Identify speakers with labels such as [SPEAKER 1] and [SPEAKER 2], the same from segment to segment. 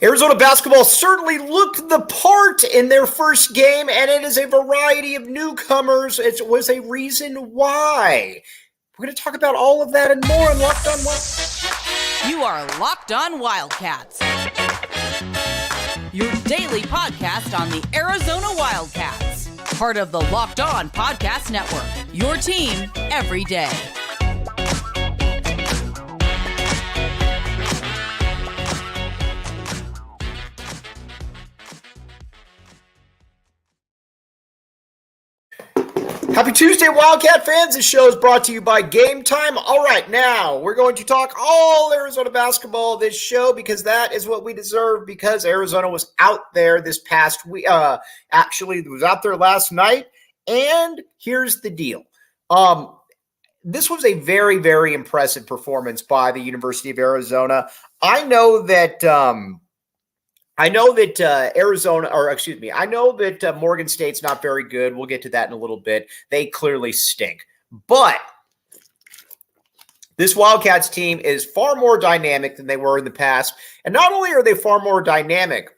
[SPEAKER 1] Arizona basketball certainly looked the part in their first game, and it is a variety of newcomers. It was a reason why. We're going to talk about all of that and more on Locked On Wildcats.
[SPEAKER 2] You are Locked On Wildcats, your daily podcast on the Arizona Wildcats, part of the Locked On Podcast Network, your team every day.
[SPEAKER 1] Happy Tuesday, Wildcat fans. This show is brought to you by Gametime. All right, now we're going to talk all Arizona basketball this show because that is what we deserve, because Arizona was out there this past week. Actually, it was out there last night, and here's the deal. This was a very, very impressive performance by the University of Arizona. I know that Morgan State's not very good. We'll get to that in a little bit. They clearly stink. But this Wildcats team is far more dynamic than they were in the past. And not only are they far more dynamic,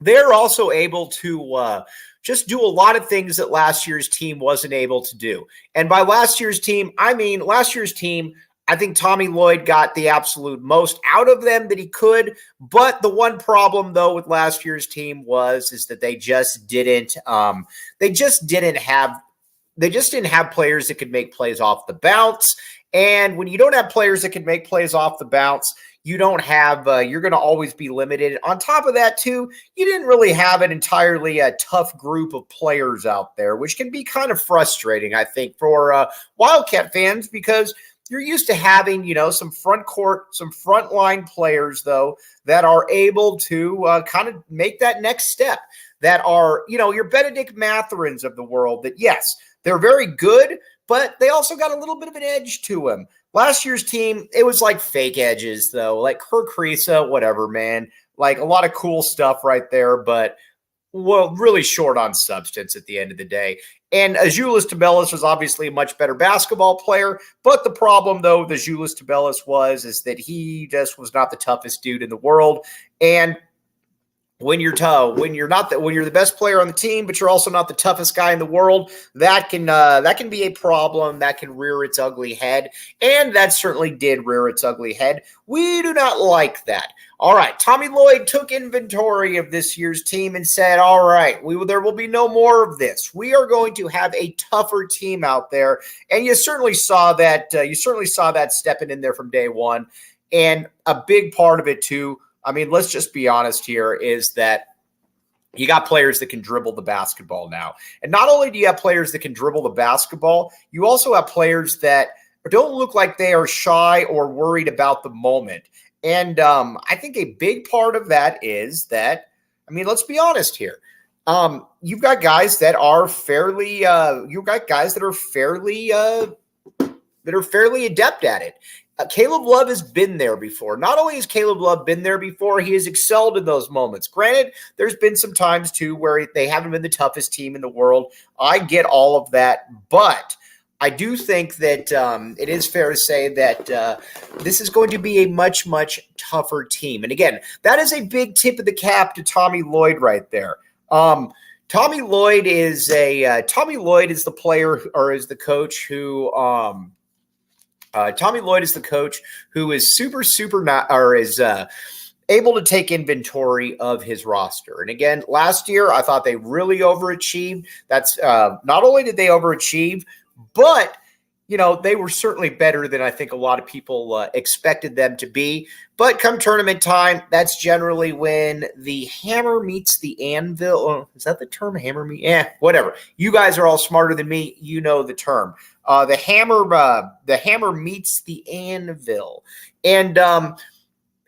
[SPEAKER 1] they're also able to just do a lot of things that last year's team wasn't able to do. And by last year's team, I mean last year's team, I think Tommy Lloyd got the absolute most out of them that he could. But the one problem, though, with last year's team is that they just didn't have players that could make plays off the bounce. And when you don't have players that can make plays off the bounce, you don't have you're going to always be limited. On top of that, too, you didn't really have an entirely tough group of players out there, which can be kind of frustrating, I think, for Wildcat fans, because you're used to having, some front court, some frontline players, though, that are able to kind of make that next step, that are, your Benedict Matherins of the world, that, yes, they're very good, but they also got a little bit of an edge to them. Last year's team, it was like fake edges, though, like Kirk Kriisa, whatever, man. Like a lot of cool stuff right there, but really short on substance at the end of the day. And Azuolas Tubelis was obviously a much better basketball player, but the problem, though, with Azuolas Tubelis is that he just was not the toughest dude in the world. And when you're the best player on the team, but you're also not the toughest guy in the world, that can be a problem. That can rear its ugly head, and that certainly did rear its ugly head. We do not like that. All right, Tommy Lloyd took inventory of this year's team and said, all right, there will be no more of this. We are going to have a tougher team out there. And you certainly saw that. Stepping in there from day one. And a big part of it, too, I mean, let's just be honest here, is that you got players that can dribble the basketball now. And not only do you have players that can dribble the basketball, you also have players that don't look like they are shy or worried about the moment. And I think a big part of that is that, I mean, let's be honest here. You've got guys that are fairly adept at it. Caleb Love has been there before. Not only has Caleb Love been there before, he has excelled in those moments. Granted, there's been some times, too, where they haven't been the toughest team in the world. I get all of that, but I do think that it is fair to say that this is going to be a much, much tougher team. And again, that is a big tip of the cap to Tommy Lloyd right there. Tommy Lloyd is the player, or is the coach who Tommy Lloyd is the coach who is able to take inventory of his roster. And again, last year, I thought they really overachieved. That's not only did they overachieve, but, they were certainly better than I think a lot of people expected them to be. But come tournament time, that's generally when the hammer meets the anvil. Oh, is that the term, hammer meet? Yeah, whatever. You guys are all smarter than me. You know the term. The hammer meets the anvil. And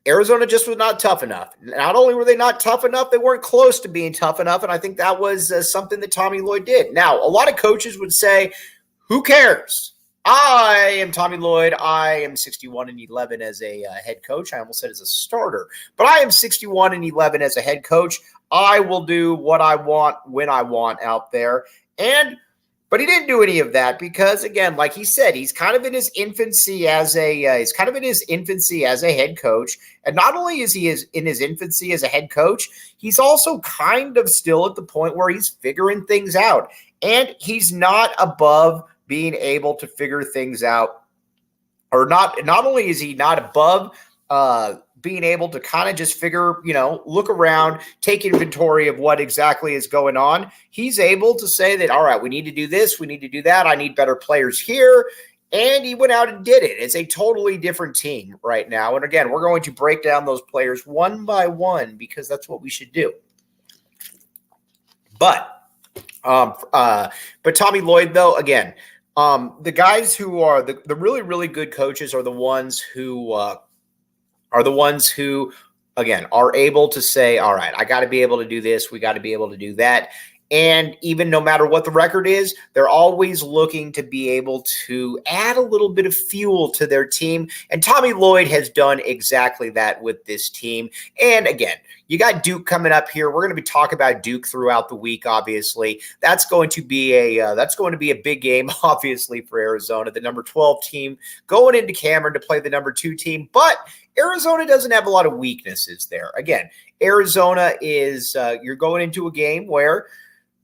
[SPEAKER 1] Arizona just was not tough enough. Not only were they not tough enough, they weren't close to being tough enough. And I think that was something that Tommy Lloyd did. Now, a lot of coaches would say, who cares? I am Tommy Lloyd. I am 61-11 as a head coach. I almost said as a starter, but I am 61-11 as a head coach. I will do what I want when I want out there. And But he didn't do any of that because, again, like he said, he's kind of in his infancy as a head coach. And not only is he in his infancy as a head coach, he's also kind of still at the point where he's figuring things out. And he's not above being able to figure things out, or not. Not only is he not above being able to kind of just figure, look around, take inventory of what exactly is going on. He's able to say that, all right, we need to do this, we need to do that. I need better players here. And he went out and did it. It's a totally different team right now. And again, we're going to break down those players one by one because that's what we should do. But Tommy Lloyd, though, again, the guys who are the really, really good coaches are the ones who, again, are able to say, all right, I got to be able to do this. We got to be able to do that. And even no matter what the record is, they're always looking to be able to add a little bit of fuel to their team. And Tommy Lloyd has done exactly that with this team. And again, you got Duke coming up here. We're going to be talking about Duke throughout the week, obviously. That's going to be a big game, obviously, for Arizona, the number 12 team going into Cameron to play the number 2 team. But Arizona doesn't have a lot of weaknesses there. Again, Arizona is you're going into a game where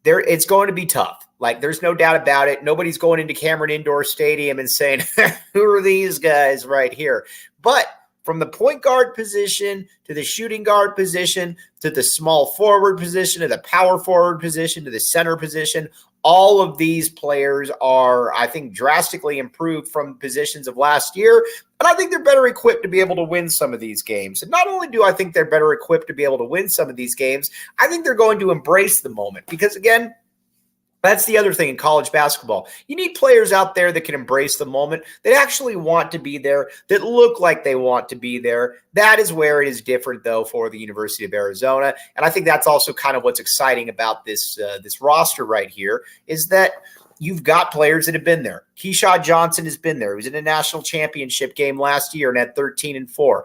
[SPEAKER 1] it's going to be tough. Like, there's no doubt about it. Nobody's going into Cameron Indoor Stadium and saying, who are these guys right here? But from the point guard position to the shooting guard position to the small forward position to the power forward position to the center position, all of these players are, I think, drastically improved from positions of last year. And I think they're better equipped to be able to win some of these games. And not only do I think they're better equipped to be able to win some of these games, I think they're going to embrace the moment. Because, again, that's the other thing in college basketball. You need players out there that can embrace the moment, that actually want to be there, that look like they want to be there. That is where it is different, though, for the University of Arizona. And I think that's also kind of what's exciting about this roster right here, is that you've got players that have been there. Keyshawn Johnson has been there. He was in a national championship game last year and had 13-4.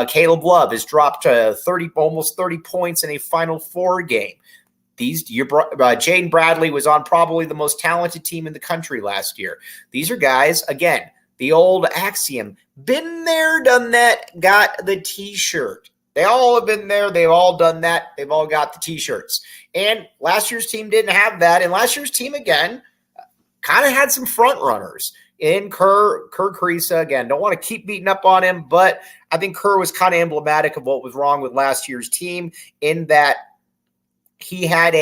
[SPEAKER 1] Caleb Love has dropped almost 30 points in a Final Four game. Jaden Bradley was on probably the most talented team in the country last year. These are guys, again, the old axiom, been there, done that, got the T-shirt. They all have been there. They've all done that. They've all got the T-shirts. And last year's team didn't have that. And last year's team, again, kind of had some front runners in Kerr Kriisa. Again, don't want to keep beating up on him, but I think Kerr was kind of emblematic of what was wrong with last year's team, in that he had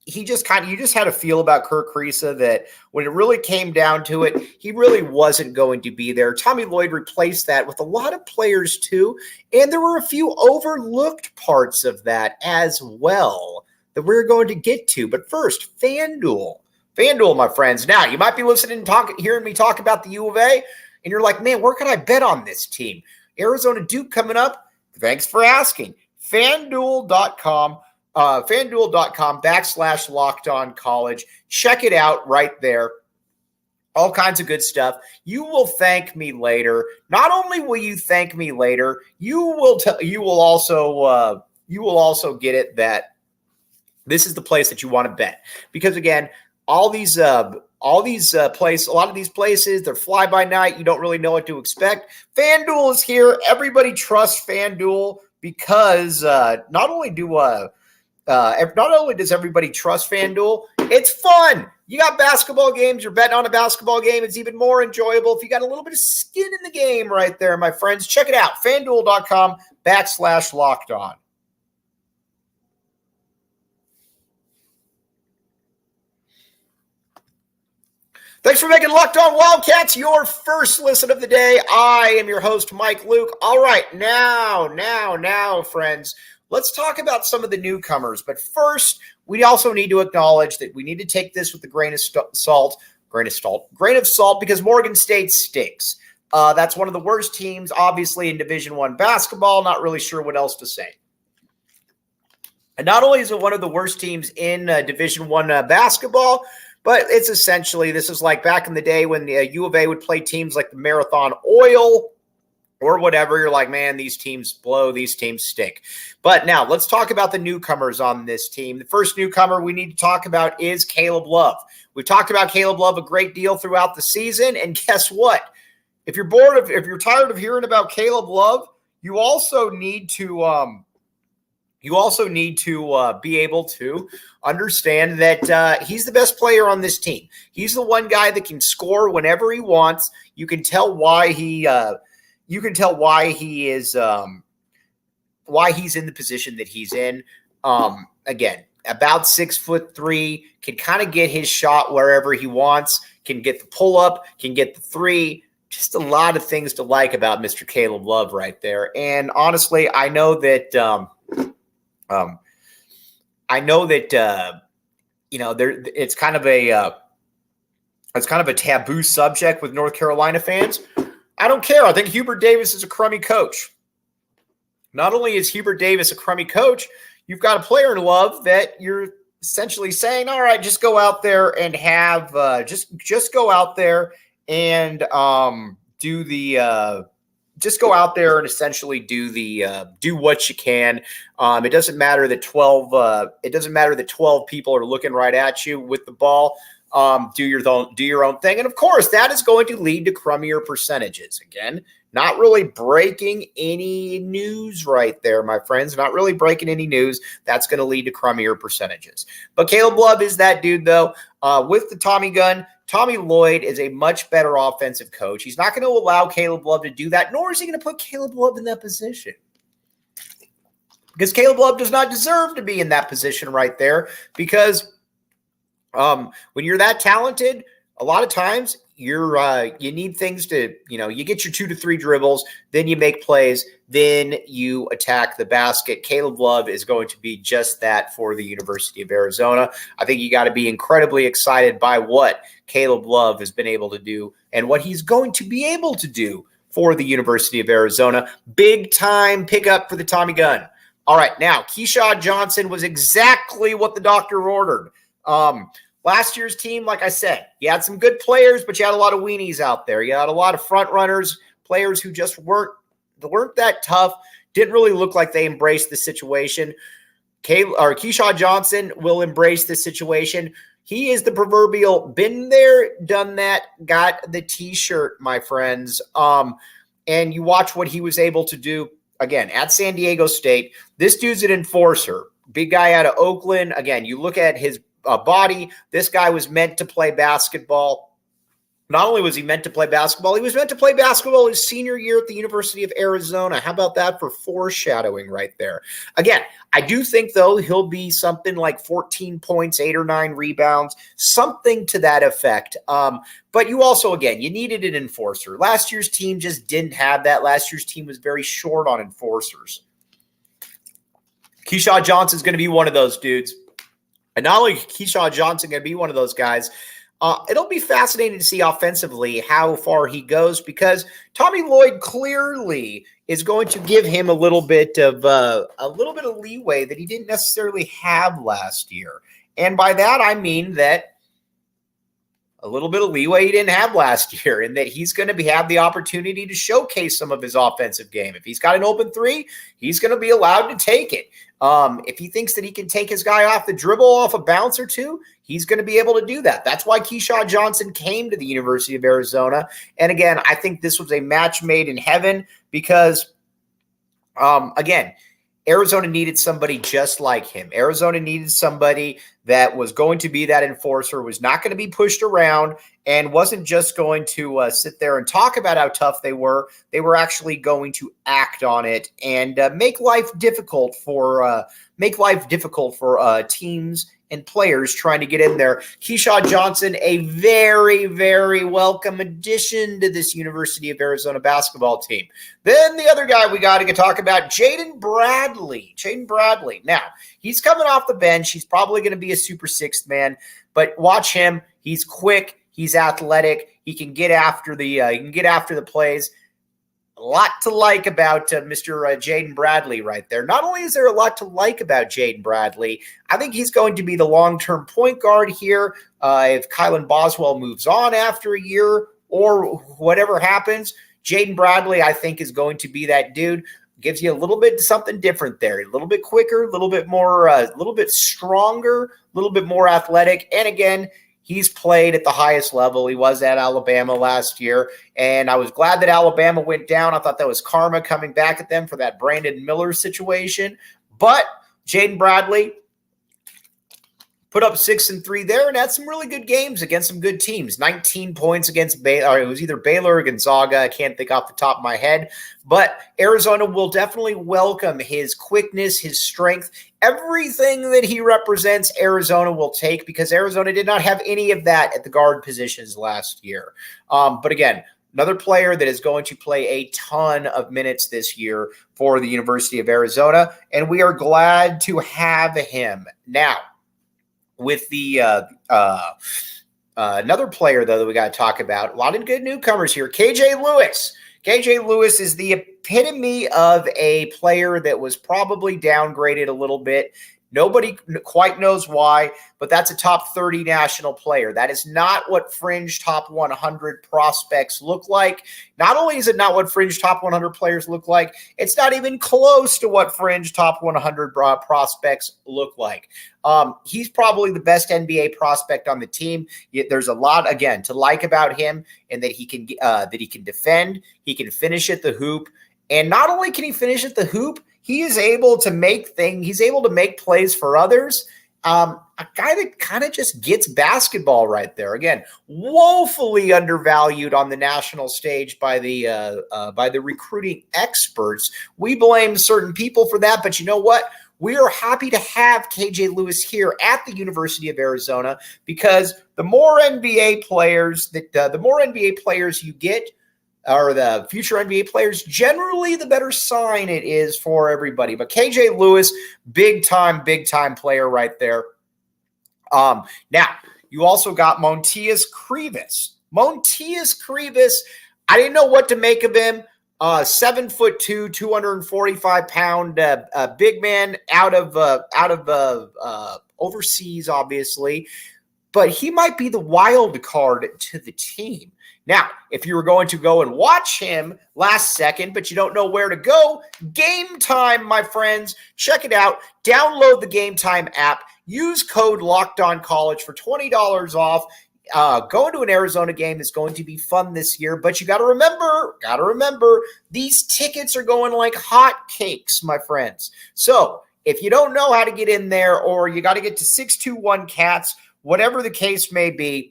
[SPEAKER 1] you just had a feel about Kerr Kriisa that when it really came down to it, he really wasn't going to be there. Tommy Lloyd replaced that with a lot of players too, and there were a few overlooked parts of that as well that we're going to get to. But first, FanDuel. FanDuel, my friends. Now, you might be listening and hearing me talk about the U of A, and you're like, man, where can I bet on this team? Arizona Duke coming up. Thanks for asking. FanDuel.com. FanDuel.com/LockedOnCollege. Check it out right there. All kinds of good stuff. You will thank me later. Not only will you thank me later, you will also get it that this is the place that you want to bet. Because again, a lot of these places, they're fly by night. You don't really know what to expect. FanDuel is here. Everybody trusts FanDuel because not only does everybody trust FanDuel, it's fun. You got basketball games, you're betting on a basketball game. It's even more enjoyable if you got a little bit of skin in the game right there, my friends. Check it out. FanDuel.com/LockedOn. Thanks for making Locked On Wildcats your first listen of the day. I am your host, Mike Luke. All right, now, friends, let's talk about some of the newcomers. But first, we also need to acknowledge that we need to take this with a grain of salt, because Morgan State stinks. That's one of the worst teams, obviously, in Division I basketball. Not really sure what else to say. And not only is it one of the worst teams in Division I basketball, but it's essentially, this is like back in the day when the U of A would play teams like the Marathon Oil or whatever. You're like, man, these teams blow, these teams stink. But now let's talk about the newcomers on this team. The first newcomer we need to talk about is Caleb Love. We've talked about Caleb Love a great deal throughout the season, and guess what? If you're tired of hearing about Caleb Love, you also need to be able to understand that he's the best player on this team. He's the one guy that can score whenever he wants. You can tell why he is why he's in the position that he's in. Again, about 6'3", can kind of get his shot wherever he wants, can get the pull up, can get the three. Just a lot of things to like about Mr. Caleb Love right there. And honestly, I know that it's kind of a taboo subject with North Carolina fans. I don't care. I think Hubert Davis is a crummy coach. Not only is Hubert Davis a crummy coach, you've got a player in Love that you're essentially saying, all right, just go out there and have just go out there and just go out there and essentially do what you can. It doesn't matter that 12 people are looking right at you with the ball. Do your own thing. And of course, that is going to lead to crummier percentages. Again, not really breaking any news right there, my friends. Not really breaking any news. That's going to lead to crummier percentages. But Caleb Love is that dude, though. With the Tommy gun, Tommy Lloyd is a much better offensive coach. He's not going to allow Caleb Love to do that, nor is he going to put Caleb Love in that position. Because Caleb Love does not deserve to be in that position right there. Because when you're that talented, a lot of times you need things to, you get your 2 to 3 dribbles, then you make plays, then you attack the basket. Caleb Love is going to be just that for the University of Arizona. I think you got to be incredibly excited by what Caleb Love has been able to do and what he's going to be able to do for the University of Arizona. Big time pickup for the Tommy gun. All right, now Keyshawn Johnson was exactly what the doctor ordered. Last year's team, like I said, you had some good players, but you had a lot of weenies out there. You had a lot of front runners, players who just weren't that tough, didn't really look like they embraced the situation. Keyshawn Johnson will embrace the situation. He is the proverbial been there, done that, got the T-shirt, my friends. And you watch what he was able to do, again, at San Diego State. This dude's an enforcer. Big guy out of Oakland. Again, you look at his body. This guy was meant to play basketball. Not only was he meant to play basketball, he was meant to play basketball his senior year at the University of Arizona. How about that for foreshadowing right there? Again, I do think, though, he'll be something like 14 points, 8 or 9 rebounds, something to that effect. But you also, again, you needed an enforcer. Last year's team just didn't have that. Last year's team was very short on enforcers. Keyshawn Johnson's going to be one of those dudes. And not only Keyshawn Johnson going to be one of those guys, it'll be fascinating to see offensively how far he goes, because Tommy Lloyd clearly is going to give him a little bit of leeway that he didn't necessarily have last year. And by that, I mean that a little bit of leeway he didn't have last year, and that he's going to have the opportunity to showcase some of his offensive game. If he's got an open three, he's going to be allowed to take it. If he thinks that he can take his guy off the dribble, off a bounce or two, he's going to be able to do that. That's why Keyshawn Johnson came to the University of Arizona. And again, I think this was a match made in heaven because, again, Arizona needed somebody just like him. Arizona needed somebody that was going to be that enforcer, was not going to be pushed around, and wasn't just going to sit there and talk about how tough they were. They were actually going to act on it and make life difficult for teams and players trying to get in there. Keyshawn Johnson, a very, very welcome addition to this University of Arizona basketball team. Then the other guy we got to talk about, Jaden Bradley. Now, he's coming off the bench. He's probably going to be a super sixth man, but watch him. He's quick. He's athletic. He can get after the plays. A lot to like about Mr. Jaden Bradley right there. Not only is there a lot to like about Jaden Bradley, I think he's going to be the long-term point guard here. If Kylan Boswell moves on after a year or whatever happens, Jaden Bradley, I think, is going to be that dude. Gives you a little bit something different there, a little bit quicker, a little bit more, a little bit stronger, a little bit more athletic. And again, he's played at the highest level. He was at Alabama last year, and I was glad that Alabama went down. I thought that was karma coming back at them for that Brandon Miller situation. But Jaden Bradley put up 6-3 there and had some really good games against some good teams. 19 points against Baylor. It was either Baylor or Gonzaga. I can't think off the top of my head. But Arizona will definitely welcome his quickness, his strength. Everything that he represents, Arizona will take, because Arizona did not have any of that at the guard positions last year. But again, another player that is going to play a ton of minutes this year for the University of Arizona, and we are glad to have him. Now, with the another player, though, that we got to talk about, a lot of good newcomers here. KJ Lewis. KJ Lewis is the epitome of a player that was probably downgraded a little bit. Nobody quite knows why, but that's a top 30 national player. That is not what fringe top 100 prospects look like. Not only is it not what fringe top 100 players look like, it's not even close to what fringe top 100 prospects look like. He's probably the best NBA prospect on the team. There's a lot, again, to like about him, and that he can defend, he can finish at the hoop, and not only can he finish at the hoop, he is able to he's able to make plays for others. A guy that kind of just gets basketball right there. Again, woefully undervalued on the national stage by the recruiting experts. We blame certain people for that, but you know what? We are happy to have KJ Lewis here at the University of Arizona, because the more NBA players you get, or the future NBA players, generally the better sign it is for everybody. But KJ Lewis, big time player right there. Now, you also got Montias Krivas. I didn't know what to make of him. 7'2", 245-pound big man out of overseas, obviously. But he might be the wild card to the team. Now, if you were going to go and watch him last second, but you don't know where to go, Gametime, my friends. Check it out. Download the Gametime app. Use code LOCKEDONCollege for $20 off. Going to an Arizona game is going to be fun this year, but you got to remember, these tickets are going like hotcakes, my friends. So if you don't know how to get in there, or you got to get to 621 Cats, whatever the case may be,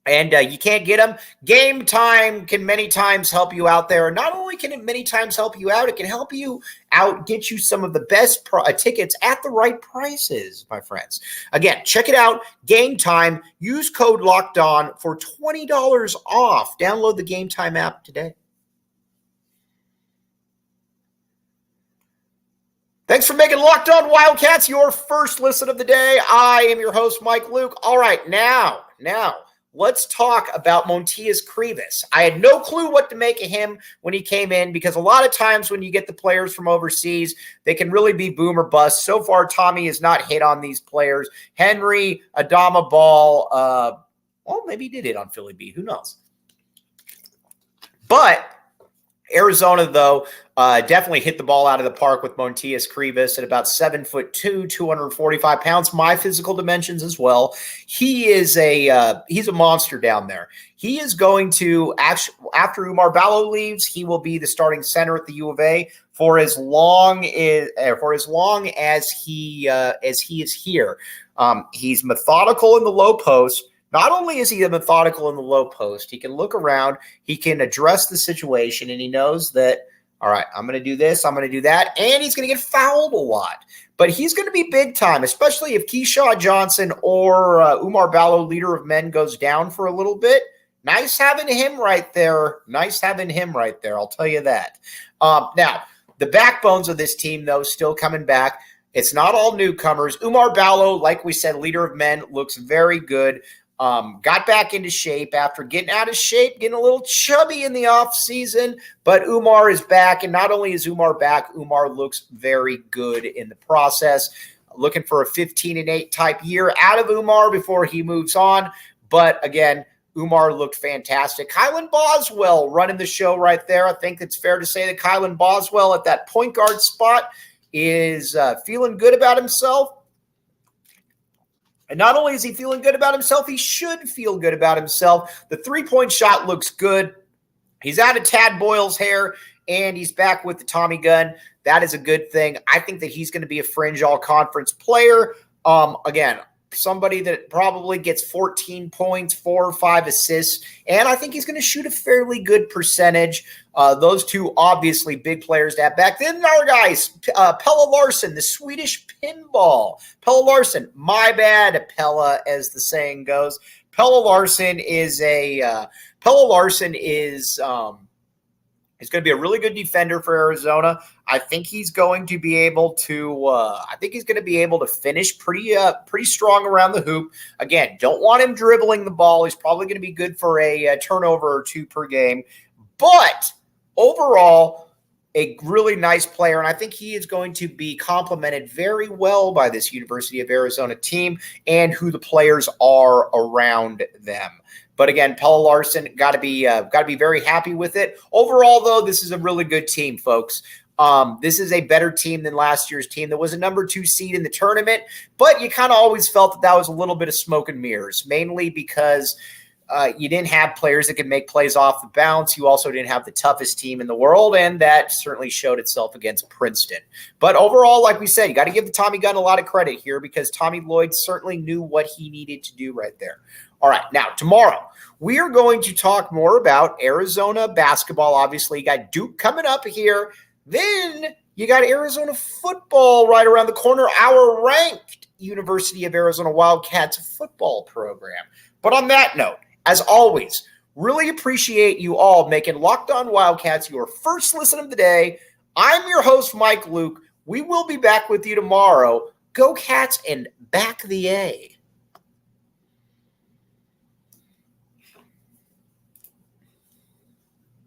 [SPEAKER 1] and you can't get them, Gametime can many times help you out there. And not only can it many times help you out, it can help you out, get you some of the best tickets at the right prices, my friends. Again, check it out, Gametime. Use code LOCKEDON for $20 off. Download the Gametime app today. Thanks for making Locked On Wildcats your first listen of the day. I am your host, Mike Luke. All right, now, let's talk about Montias Krivas. I had no clue what to make of him when he came in, because a lot of times when you get the players from overseas, they can really be boom or bust. So far, Tommy has not hit on these players. Henry, Adama Ball, well, maybe he did hit on Philly B. Who knows? But Arizona, though, definitely hit the ball out of the park with Montias Krivas at about 7'2", 245 pounds. My physical dimensions as well. He's a monster down there. He is going to actually, after Umar Ballo leaves, he will be the starting center at the U of A for as long as he is here. He's methodical in the low post. Not only is he methodical in the low post, he can look around, he can address the situation, and he knows that, all right, I'm going to do this, I'm going to do that, and he's going to get fouled a lot. But he's going to be big time, especially if Keyshawn Johnson or Umar Ballo, leader of men, goes down for a little bit. Nice having him right there. I'll tell you that. Now, the backbones of this team, though, still coming back. It's not all newcomers. Umar Ballo, like we said, leader of men, looks very good. Got back into shape after getting out of shape, getting a little chubby in the offseason, but Umar is back, and not only is Umar back, Umar looks very good in the process. Looking for a 15-8 type year out of Umar before he moves on, but again, Umar looked fantastic. Kylan Boswell running the show right there. I think it's fair to say that Kylan Boswell at that point guard spot is feeling good about himself. And not only is he feeling good about himself, he should feel good about himself. The three-point shot looks good. He's out of Tad Boyle's hair, and he's back with the Tommy gun. That is a good thing. I think that he's going to be a fringe all-conference player. Again, somebody that probably gets 14 points, 4 or 5 assists, and I think he's going to shoot a fairly good percentage. Those two obviously big players to have back. Then our guys, Pelle Larsson, the Swedish pinball. Pelle Larsson, my bad, Pella, as the saying goes. Pelle Larsson is he's going to be a really good defender for Arizona. I think he's going to be able to finish pretty strong around the hoop. Again, don't want him dribbling the ball. He's probably going to be good for a turnover or 2 per game. But overall, a really nice player, and I think he is going to be complemented very well by this University of Arizona team and who the players are around them. But again, Pelle Larsson, got to be very happy with it. Overall, though, this is a really good team, folks. This is a better team than last year's team that was a number 2 seed in the tournament, but you kind of always felt that was a little bit of smoke and mirrors, mainly because you didn't have players that could make plays off the bounce. You also didn't have the toughest team in the world, and that certainly showed itself against Princeton. But overall, like we said, you got to give the Tommy gun a lot of credit here because Tommy Lloyd certainly knew what he needed to do right there. All right, now tomorrow we are going to talk more about Arizona basketball. Obviously, you got Duke coming up here. Then you got Arizona football right around the corner, our ranked University of Arizona Wildcats football program. But on that note, as always, really appreciate you all making Locked On Wildcats your first listen of the day. I'm your host, Mike Luke. We will be back with you tomorrow. Go Cats and back the A.